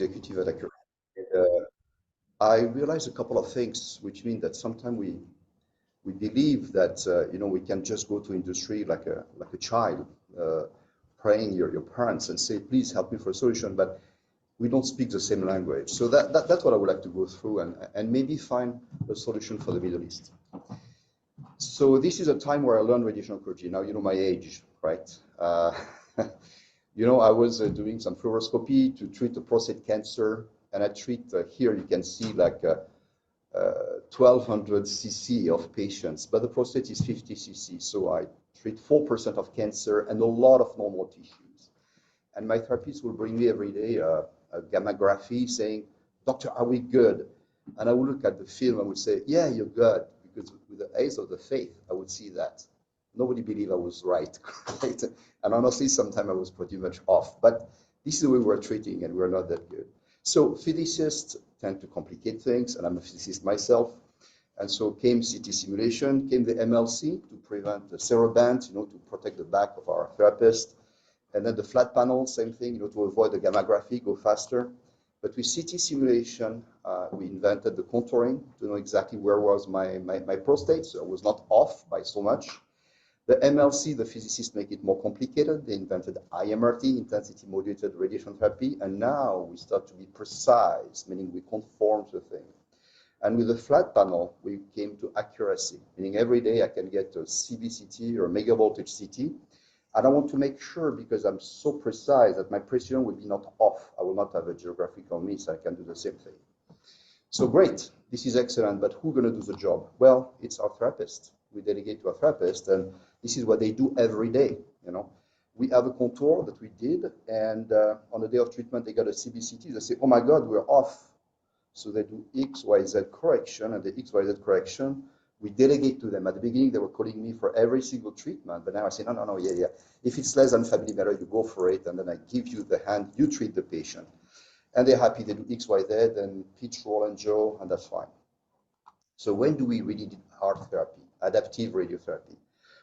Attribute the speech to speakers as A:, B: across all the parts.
A: executive at Accurate. And, I realized a couple of things, which mean that sometimes we believe that we can just go to industry like a child, uh, praying your parents and say, please help me for a solution, but we don't speak the same language. So that's what I would like to go through and maybe find a solution for the Middle East. So this is a time where I learned radiation oncology. Now you know my age, right? I was doing some fluoroscopy to treat the prostate cancer, and I treat here you can see like 1200 cc of patients, but the prostate is 50 cc, so I treat 4% of cancer and a lot of normal tissues. And my therapist will bring me every day a gammography saying, "Doctor, are we good?" And I would look at the film and would say, "Yeah, you're good," because with the eyes of the faith, I would see that. Nobody believed I was right, right? And honestly, sometimes I was pretty much off. But this is the way we're treating, and we're not that good. So physicists tend to complicate things, and I'm a physicist myself. And so came CT simulation, came the MLC to prevent the cereband, to protect the back of our therapist. And then the flat panel, same thing, to avoid the gammography, go faster. But with CT simulation, we invented the contouring to know exactly where was my prostate, so I was not off by so much. The MLC, the physicists make it more complicated. They invented IMRT, intensity modulated radiation therapy, and now we start to be precise, meaning we conform to the thing. And with the flat panel, we came to accuracy, meaning every day I can get a CBCT or megavoltage CT, and I want to make sure, because I'm so precise, that my precision will be not off. I will not have a geographical miss. I can do the same thing. So great, this is excellent, but who's going to do the job? Well, it's our therapist. We delegate to a therapist, and this is what they do every day. We have a contour that we did, and on the day of treatment, they got a CBCT. They say, "Oh my God, we're off." So they do X, Y, Z correction, and the X, Y, Z correction, we delegate to them. At the beginning, they were calling me for every single treatment, but now I say, no, yeah. If it's less than 5 millimeter, you go for it, and then I give you the hand, you treat the patient. And they're happy, they do X, Y, Z, and pitch, roll, and jaw, and that's fine. So when do we really need art therapy, adaptive radiotherapy?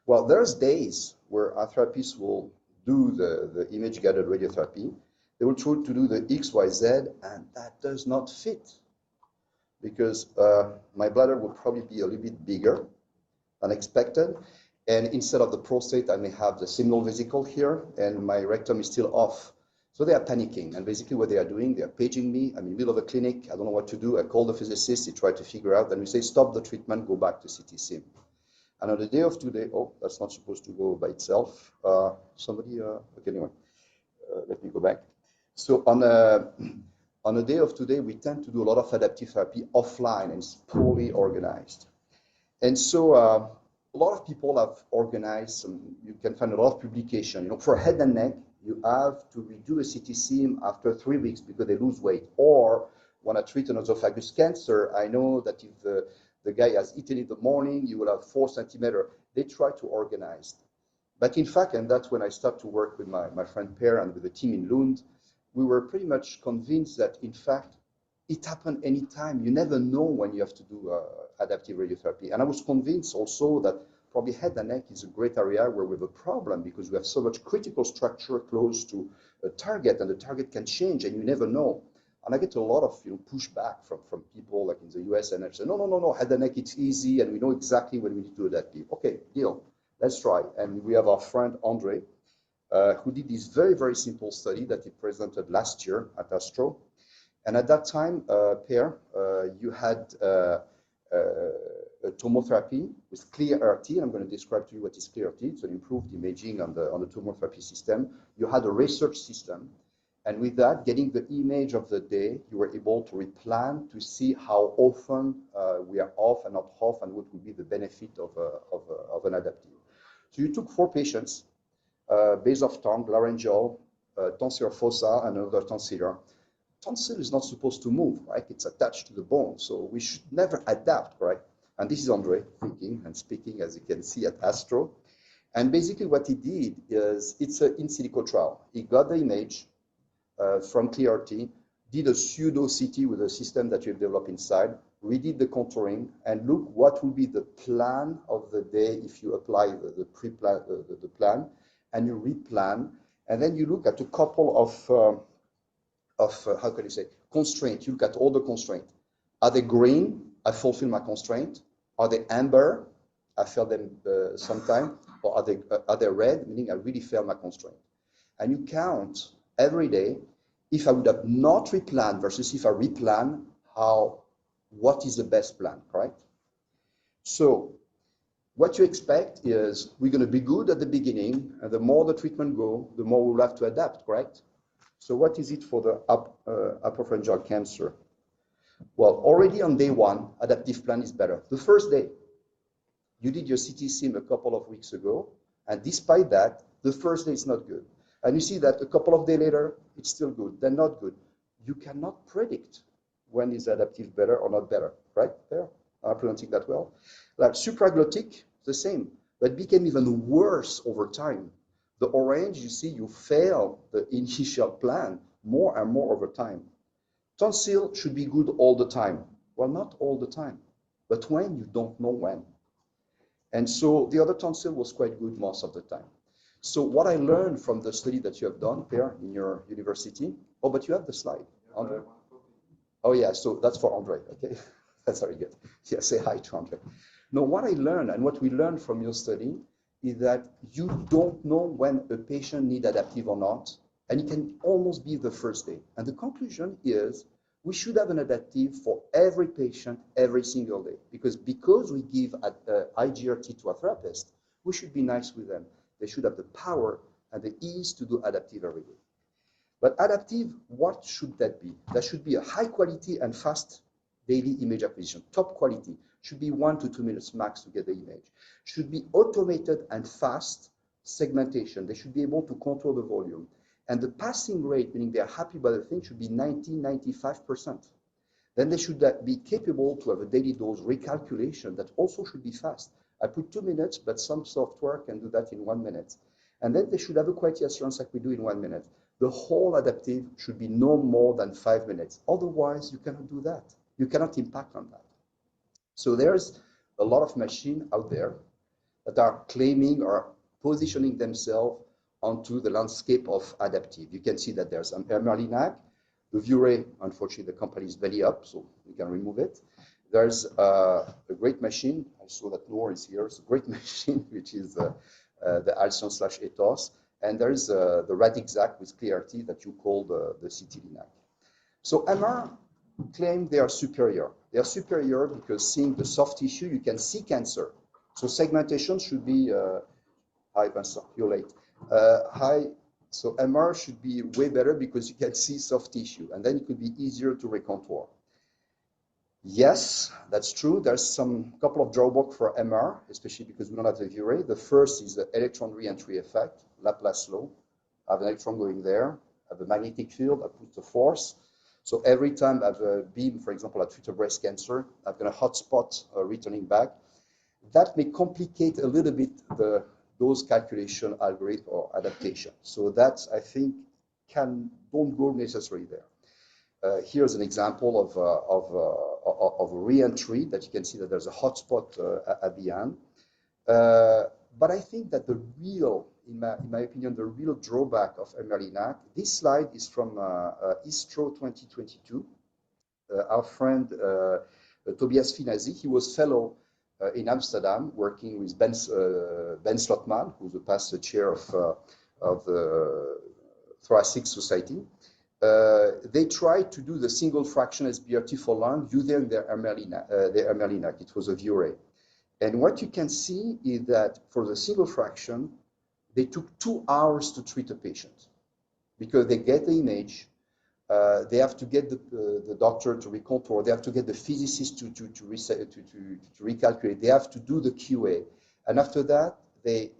A: Well, there's days where our therapists will do the image-guided radiotherapy. They will try to do the X, Y, Z, and that does not fit, because my bladder will probably be a little bit bigger than expected. And instead of the prostate, I may have the seminal vesicle here, and my rectum is still off. So they are panicking, and basically what they are doing, they are paging me. I'm in the middle of a clinic, I don't know what to do. I call the physicist, he tries to figure out, and we say, stop the treatment, go back to CT sim. And on the day of today, oh, that's not supposed to go by itself. Okay, anyway, let me go back. So on the day of today, we tend to do a lot of adaptive therapy offline, and it's poorly organized. And so a lot of people have organized you can find a lot of publication. For head and neck, you have to redo a CT sim after 3 weeks because they lose weight. Or when I treat an esophagus cancer, I know that if the guy has eaten in the morning, you will have 4 centimeters. They try to organize. But in fact, and that's when I started to work with my friend Per and with the team in Lund, we were pretty much convinced that, in fact, it happened anytime. You never know when you have to do adaptive radiotherapy. And I was convinced also that probably head and neck is a great area where we have a problem, because we have so much critical structure close to a target, and the target can change, and you never know. And I get a lot of pushback from people like in the US, and I say, no, head and neck, it's easy, and we know exactly when we need to do that. Okay, deal, let's try. And we have our friend Andre, who did this very, very simple study that he presented last year at Mestro. And at that time, Per, you had tomotherapy with clear RT. And I'm going to describe to you what is clear RT. It's an improved imaging on the tomotherapy system. You had a research system. And with that, getting the image of the day, you were able to replan to see how often we are off and not off, and what would be the benefit of an adaptive. So you took 4 patients, base of tongue, laryngeal, tonsillar fossa, and another tonsillar. Tonsil is not supposed to move, right? It's attached to the bone, so we should never adapt, right? And this is Andre thinking and speaking, as you can see at Astro. And basically what he did is, it's an in silico trial. He got the image from ClearRT, did a pseudo CT with a system that you've developed inside, redid the contouring, and look what will be the plan of the day if you apply the pre-plan, the plan, and you replan. And then you look at a couple how can you say, constraint. You look at all the constraints. Are they green? I fulfill my constraint. Are they amber? I fail them sometime. Or are they red? Meaning I really fail my constraint. And you count every day if I would have not replanned versus if I replan, what is the best plan, correct? So what you expect is we're going to be good at the beginning, and the more the treatment go, the more we'll have to adapt, correct? So what is it for the upper cancer? Well, already on day one, adaptive plan is better. The first day, you did your CT sim a couple of weeks ago, and despite that, the first day is not good. And you see that a couple of days later, it's still good, then not good. You cannot predict when is adaptive better or not better, right? There, I'm pronouncing that well. Like supraglottic, the same, but became even worse over time. The orange, you see, you fail the initial plan more and more over time. Tonsil should be good all the time. Well, not all the time, but when, you don't know when. And so the other tonsil was quite good most of the time. So what I learned from the study that you have done, Pierre, in your university, oh, but you have the slide, Andre. Oh yeah, so that's for Andre, okay? That's very good. Yeah, say hi to Andre. No, what I learned and what we learned from your study is that you don't know when a patient needs adaptive or not, and it can almost be the first day. And the conclusion is we should have an adaptive for every patient every single day, because we give IGRT to a therapist, we should be nice with them. They should have the power and the ease to do adaptive every day. But adaptive, what should that be? That should be a high quality and fast daily image acquisition. Top quality should be 1 to 2 minutes max to get the image. Should be automated and fast segmentation. They should be able to control the volume. And the passing rate, meaning they're happy by the thing, should be 90–95%. Then they should be capable to have a daily dose recalculation that also should be fast. I put 2 minutes, but some software can do that in 1 minute. And then they should have a quality assurance like we do in 1 minute. The whole adaptive should be no more than 5 minutes. Otherwise, you cannot do that. You cannot impact on that. So there's a lot of machines out there that are claiming or positioning themselves onto the landscape of adaptive. You can see that there's an Merlinac. The Vure, unfortunately, the company is belly up, so we can remove it. There's a great machine. I saw that Noor is here. It's a great machine, which is the Alcyon/Ethos. And there's the Radixac with ClearRT that you call the CT-Linac. So MR claim they are superior. They are superior because seeing the soft tissue, you can see cancer. So segmentation should be, hi Vincent, you're late. So MR should be way better because you can see soft tissue, and then it could be easier to recontour. Yes, that's true. There's some couple of drawbacks for MR, especially because we don't have the Vure. The first is the electron re-entry effect, Laplace law. I have an electron going there, I have a magnetic field, I put the force. So every time I have a beam, for example, I treat a breast cancer, I've got a hotspot returning back. That may complicate a little bit those calculation algorithm or adaptation. So that, I think, don't go necessarily there. Here's an example of a re-entry that you can see that there's a hotspot at the end. But I think that the real, in my opinion, the real drawback of Merlinac, this slide is from Mestro 2022. Our friend Tobias Finazzi, he was fellow in Amsterdam, working with Ben Slotman, who's the past chair of the Thoracic Society. They tried to do the single fraction SBRT for lung using their Merlinac. It was a Vure. And what you can see is that for the single fraction, they took 2 hours to treat a patient because they get the image, they have to get the doctor to recontour, they have to get the physicist to recalculate, they have to do the QA, and after that they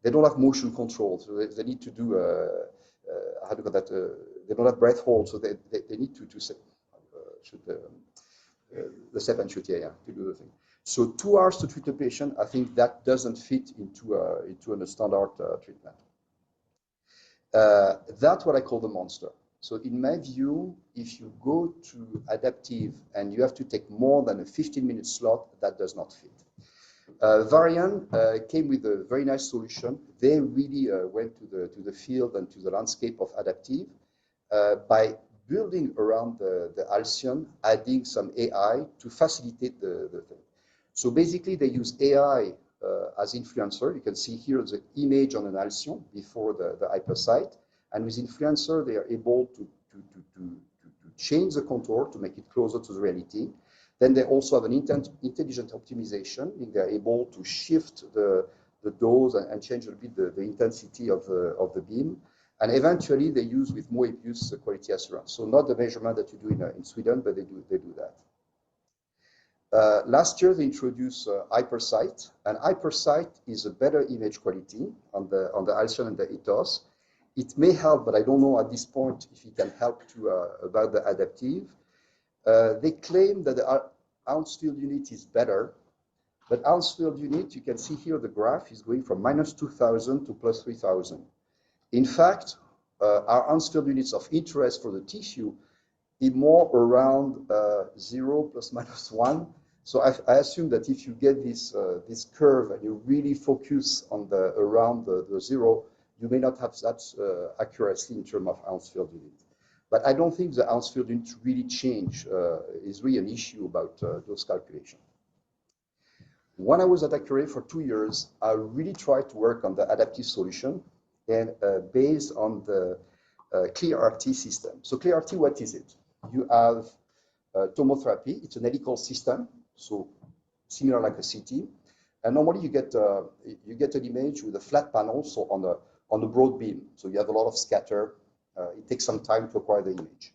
A: don't have motion control, so they need to do how do you call that? They don't have breath hold, so they need to shoot the step and shoot, yeah, to do the thing. So 2 hours to treat a patient, I think that doesn't fit into a standard treatment. That's what I call the monster. So in my view, if you go to adaptive and you have to take more than a 15-minute slot, that does not fit. Varian came with a very nice solution. They really went to the field and to the landscape of adaptive by building around the Halcyon, adding some AI to facilitate the thing. So basically, they use AI as influencer. You can see here the image on an Halcyon before the hypersite. And with influencer, they are able to change the contour to make it closer to the reality. Then they also have an intelligent optimization. They're able to shift the dose and change a bit the intensity of the beam. And eventually, they use with Moebius quality assurance. So not the measurement that you do in Sweden, but they do that. Last year, they introduced HyperSight, and HyperSight is a better image quality on the Halcyon and the Ethos. It may help, but I don't know at this point if it can help about the adaptive. They claim that the ounce field unit is better, but ounce field unit, you can see here the graph is going from -2,000 to +3,000. In fact, our ounce field units of interest for the tissue is more around 0 ±1. So I assume that if you get this curve and you really focus on around the 0, you may not have that accuracy in terms of ounce field unit. But I don't think the ounce field unit really change is really an issue about those calculations. When I was at Accuray for 2 years, I really tried to work on the adaptive solution and based on the ClearRT system. So ClearRT, what is it? You have tomotherapy. It's an helical system, so similar like a CT. And normally you get an image with a flat panel, so on a broad beam. So you have a lot of scatter. It takes some time to acquire the image.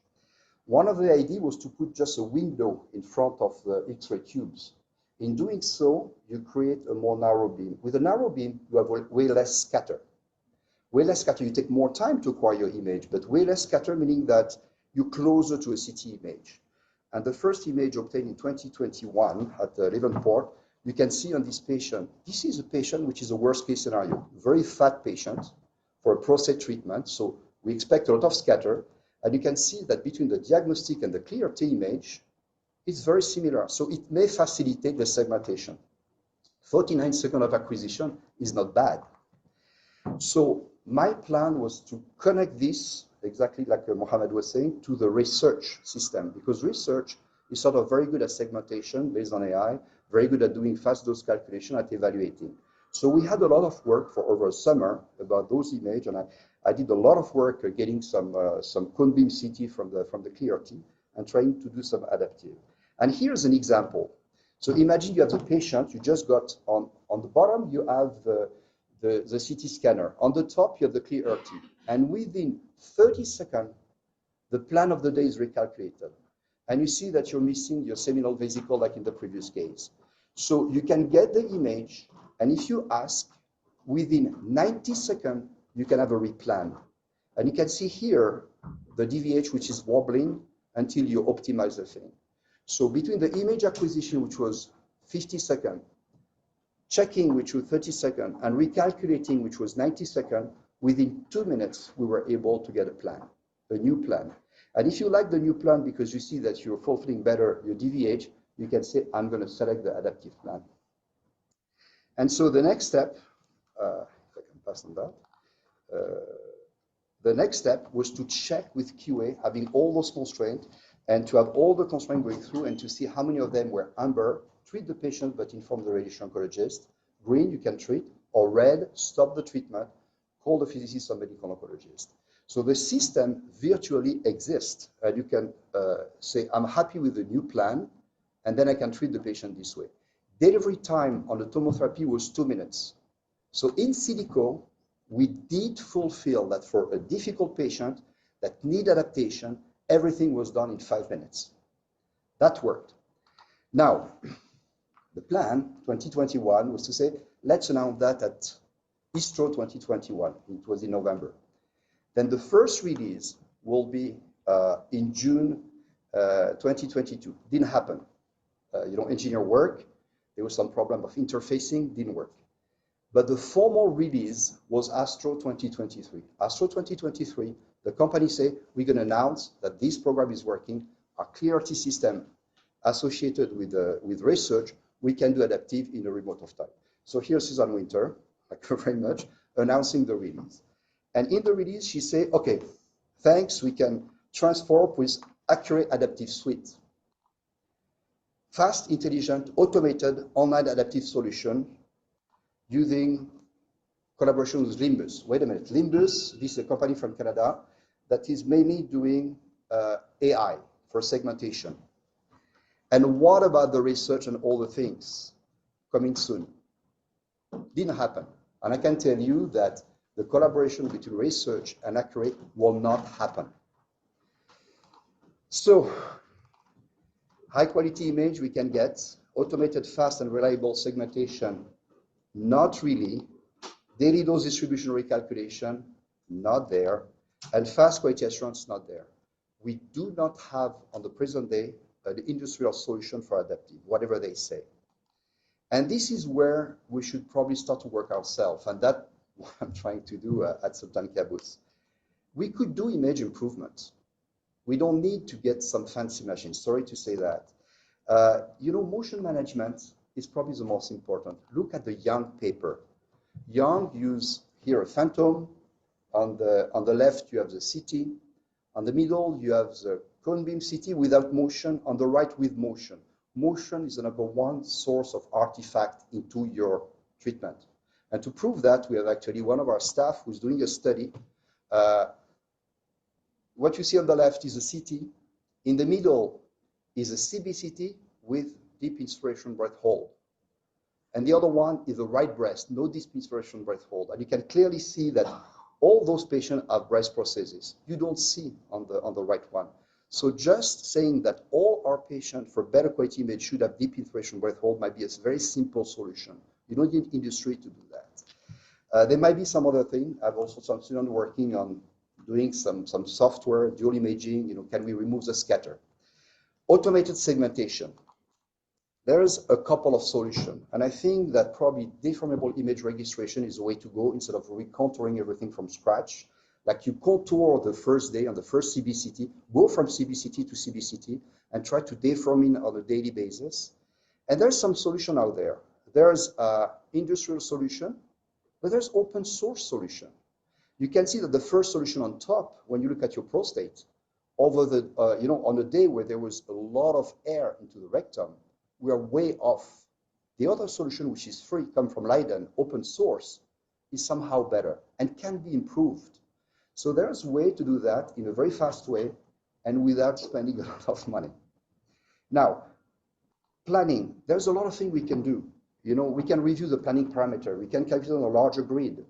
A: One of the ideas was to put just a window in front of the X-ray tubes. In doing so, you create a more narrow beam. With a narrow beam, you have way less scatter. Way less scatter, you take more time to acquire your image, but way less scatter, meaning that you're closer to a CT image. And the first image obtained in 2021 at Levenport, you can see on this patient, this is a patient which is a worst case scenario, very fat patient for a prostate treatment. So we expect a lot of scatter. And you can see that between the diagnostic and the ClearRT image, it's very similar. So it may facilitate the segmentation. 49 seconds of acquisition is not bad. So my plan was to connect this, exactly like Mohammed was saying, to the research system, because research is sort of very good at segmentation based on AI, very good at doing fast dose calculation, at evaluating. So we had a lot of work for over a summer about those images, and I did a lot of work getting some cone beam CT from the ClearRT and trying to do some adaptive. And here's an example. So imagine you have the patient, you just got on the bottom, you have the CT scanner. On the top, you have the ClearRT. And within 30 seconds, the plan of the day is recalculated. And you see that you're missing your seminal vesicle like in the previous case. So you can get the image, and if you ask, within 90 seconds, you can have a replan. And you can see here the DVH, which is wobbling until you optimize the thing. So between the image acquisition, which was 50 seconds, checking, which was 30 seconds, and recalculating, which was 90 seconds, within 2 minutes, we were able to get a new plan. And if you like the new plan because you see that you're fulfilling better your DVH, you can say, I'm going to select the adaptive plan. And so the next step, if I can pass on that, the next step was to check with QA, having all those constraints, and to have all the constraints going through and to see how many of them were amber, treat the patient but inform the radiation oncologist, green, you can treat, or red, stop the treatment, call the physicist or medical oncologist. So the system virtually exists, and you can say, I'm happy with the new plan, and then I can treat the patient this way. Delivery time on the tomotherapy was 2 minutes. So in silico, we did fulfill that for a difficult patient that need adaptation, everything was done in 5 minutes. That worked. Now, the plan, 2021, was to say, let's announce that at Mestro 2021. It was in November. Then the first release will be in June 2022. Didn't happen. Engineer work. There was some problem of interfacing, didn't work. But the formal release was Astro 2023. Astro 2023, the company say, we're going to announce that this program is working. Our ClearRT system associated with research we can do adaptive in a remote of time. So here's Susan Winter, thank you very much, announcing the release. And in the release, she said, okay, thanks, we can transform with accurate adaptive suite. Fast, intelligent, automated, online adaptive solution using collaboration with Limbus. Wait a minute, Limbus, this is a company from Canada that is mainly doing AI for segmentation. And what about the research and all the things coming soon? Didn't happen. And I can tell you that the collaboration between research and accurate will not happen. So, high quality image we can get, automated, fast, and reliable segmentation, not really. Daily dose distribution recalculation, not there. And fast quality assurance, not there. We do not have, on the present day, an industrial solution for adaptive, whatever they say. And this is where we should probably start to work ourselves, and that's what I'm trying to do at Sultan Qaboos. We could do image improvement. We don't need to get some fancy machine. Sorry to say that. You know, motion management is probably the most important. Look at the Young paper. Young use here a phantom. On the left, you have the CT. On the middle, you have the cone beam CT without motion. On the right, with motion. Motion is the number one source of artifact into your treatment. And to prove that, we have actually one of our staff who's doing a study. What you see on the left is a CT. In the middle is a CBCT with deep inspiration breath hold. And the other one is the right breast, no deep inspiration breath hold. And you can clearly see that all those patients have breast prosthesis. You don't see on the right one. So just saying that all our patients for better quality image should have deep inspiration breath hold might be a very simple solution. You don't need industry to do that. There might be some other thing. I have also some students working on doing some software, dual imaging, you know, can we remove the scatter? Automated segmentation. There's a couple of solutions, and I think that probably deformable image registration is the way to go instead of recontouring everything from scratch. Like you contour the first day on the first CBCT, go from CBCT to CBCT and try to deform it on a daily basis. And there's some solution out there. There's an industrial solution, but there's open source solution. You can see that the first solution on top, when you look at your prostate, over the, you know, on a day where there was a lot of air into the rectum, we are way off. The other solution, which is free, come from Leiden, open source, is somehow better and can be improved. So there's a way to do that in a very fast way and without spending a lot of money. Now, planning, there's a lot of things we can do. You know, we can review the planning parameter. We can calculate on a larger grid.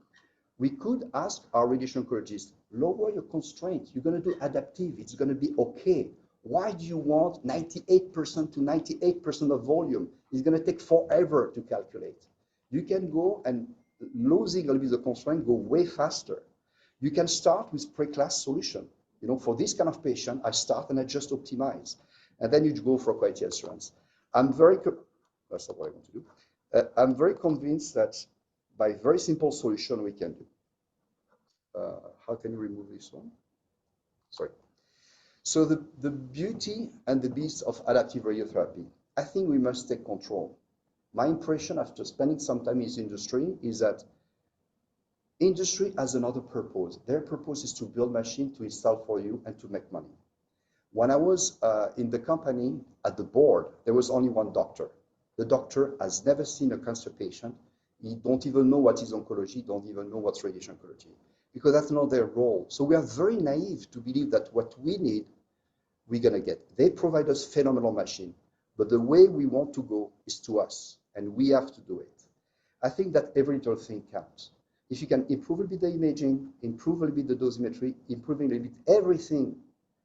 A: We could ask our radiation oncologist, lower your constraint. You're going to do adaptive. It's going to be okay. Why do you want 98% to 98% of volume? It's going to take forever to calculate. You can go and losing a little bit of the constraint, go way faster. You can start with pre-class solution. You know, for this kind of patient, I start and I just optimize. And then you go for quality assurance. That's not what I want to do. I'm very convinced that by very simple solution we can do. How can you remove this one? Sorry. So the beauty and the beast of adaptive radiotherapy, I think we must take control. My impression after spending some time in this industry is that industry has another purpose. Their purpose is to build machines to install for you and to make money. When I was in the company at the board, there was only one doctor. The doctor has never seen a cancer patient. He don't even know what is oncology, don't even know what's radiation oncology, because that's not their role. So we are very naive to believe that what we need, we're going to get. They provide us phenomenal machine, but the way we want to go is to us, and we have to do it. I think that every little thing counts. If you can improve a bit the imaging, improve a bit the dosimetry, improving a bit everything,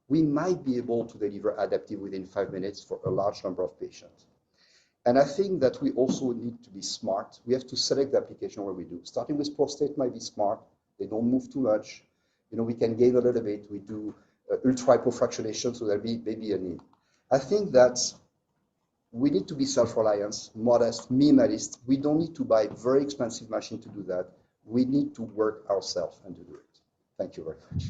A: we might be able to deliver adaptive within 5 minutes for a large number of patients. And I think that we also need to be smart. We have to select the application where we do. Starting with prostate might be smart. They don't move too much. You know, we can gain a little bit. We do ultra hypofractionation, so there'll be maybe a need. I think that we need to be self-reliant, modest, minimalist. We don't need to buy very expensive machine to do that. We need to work ourselves and to do it. Thank you very much.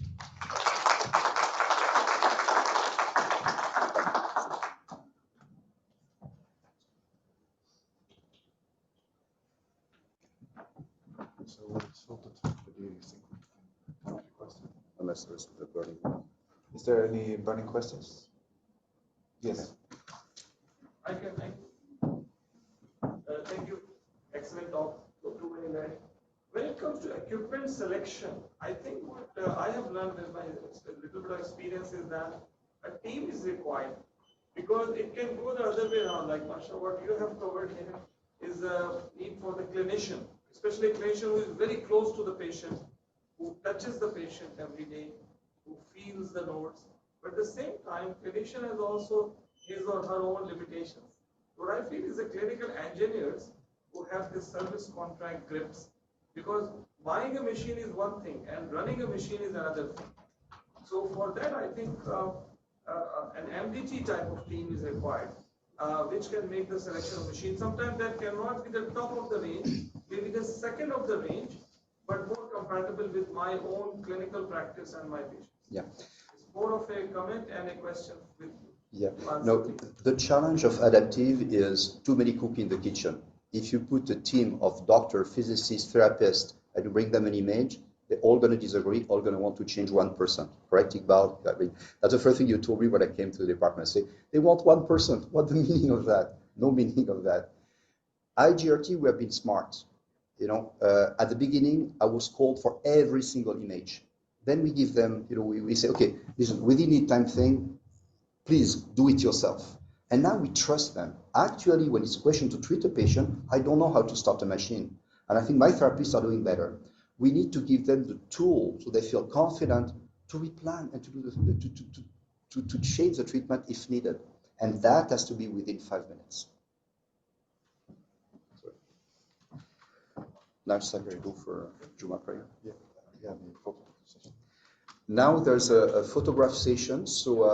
A: unless there's a burning one.
B: Is there any burning questions? Yes.
C: I can thank you. Excellent talk. Too many learning. When it comes to equipment selection, I think what I have learned in my little bit of experience is that a team is required, because it can go the other way around. Like Masha, what you have covered here is the need for the clinician, especially a clinician who is very close to the patient, who touches the patient every day, who feels the notes. But at the same time, clinician has also his or her own limitations. What I feel is the clinical engineers who have this service contract grips, because buying a machine is one thing and running a machine is another thing. So for that, I think an MDT type of team is required, which can make the selection of machines. Sometimes that cannot be the top of the range, maybe the second of the range, but more compatible with my own clinical practice and my patients.
A: Yeah.
C: It's more of a comment and a question with you.
A: Yeah. No, the challenge of adaptive is too many cooks in the kitchen. If you put a team of doctor, physicists, therapists, and you bring them an image, they're all going to disagree, all going to want to change 1%. Correct, Iqbal? I mean, that's the first thing you told me when I came to the department. Say, they want 1%. What's the meaning of that? No meaning of that. IGRT, we have been smart. You know, at the beginning, I was called for every single image. Then we give them, you know, we say, okay, listen, within the time thing, please do it yourself. And now we trust them. Actually, when it's a question to treat a patient, I don't know how to start a machine. And I think my therapists are doing better. We need to give them the tool so they feel confident to replan and to do to change the treatment if needed. And that has to be within 5 minutes. Sorry. Now it's time to go for Juma prayer. Yeah. Now there's a photograph session. So